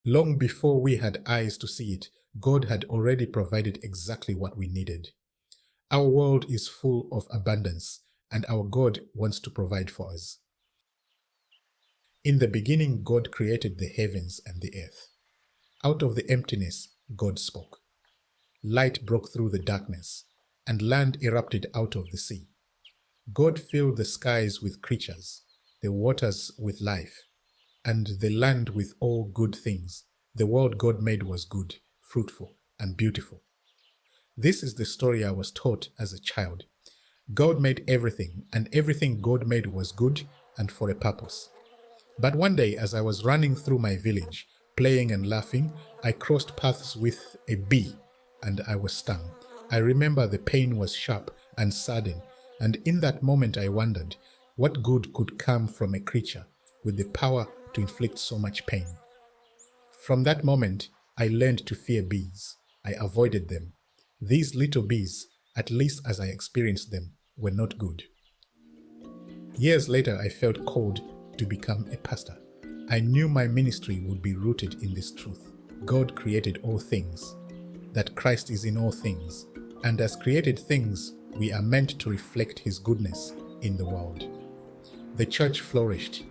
Long before we had eyes to see it, God had already provided exactly what we needed. Our world is full of abundance, and our God wants to provide for us. In the beginning, God created the heavens and the earth. Out of the emptiness, God spoke. Light broke through the darkness, and land erupted out of the sea. God filled the skies with creatures, the waters with life, and the land with all good things. The world God made was good, fruitful, and beautiful. This is the story I was taught as a child. God made everything, and everything God made was good and for a purpose. But one day, as I was running through my village, playing and laughing, I crossed paths with a bee, and I was stung. I remember the pain was sharp and sudden, and in that moment I wondered, what good could come from a creature with the power to inflict so much pain? From that moment, I learned to fear bees. I avoided them. These little bees, at least as I experienced them, were not good. Years later, I felt called to become a pastor. I knew my ministry would be rooted in this truth. God created all things, that Christ is in all things, and as created things, we are meant to reflect His goodness in the world. The church flourished.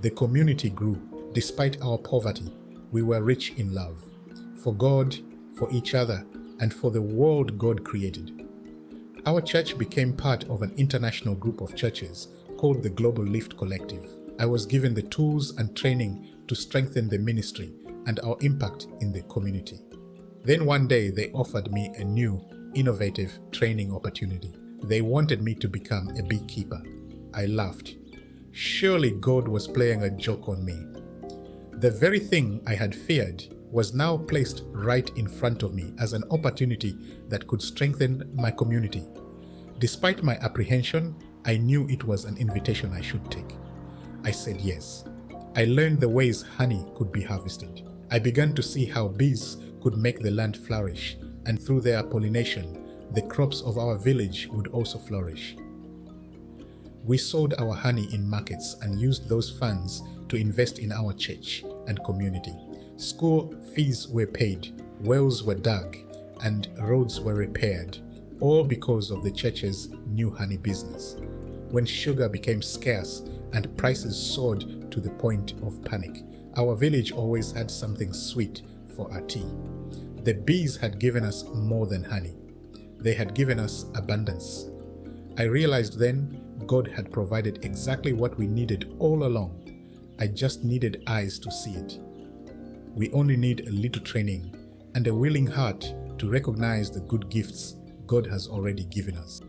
The community grew. Despite our poverty, we were rich in love. For God, for each other, and for the world God created. Our church became part of an international group of churches called the Global Lift Collective. I was given the tools and training to strengthen the ministry and our impact in the community. Then one day they offered me a new, innovative training opportunity. They wanted me to become a beekeeper. I laughed. Surely God was playing a joke on me. The very thing I had feared was now placed right in front of me as an opportunity that could strengthen my community. Despite my apprehension, I knew it was an invitation I should take. I said yes. I learned the ways honey could be harvested. I began to see how bees could make the land flourish, and through their pollination, the crops of our village would also flourish. We sold our honey in markets and used those funds to invest in our church and community. School fees were paid, wells were dug, and roads were repaired, all because of the church's new honey business. When sugar became scarce and prices soared to the point of panic, our village always had something sweet for our tea. The bees had given us more than honey. They had given us abundance. I realized then God had provided exactly what we needed all along. I just needed eyes to see it. We only need a little training and a willing heart to recognize the good gifts God has already given us.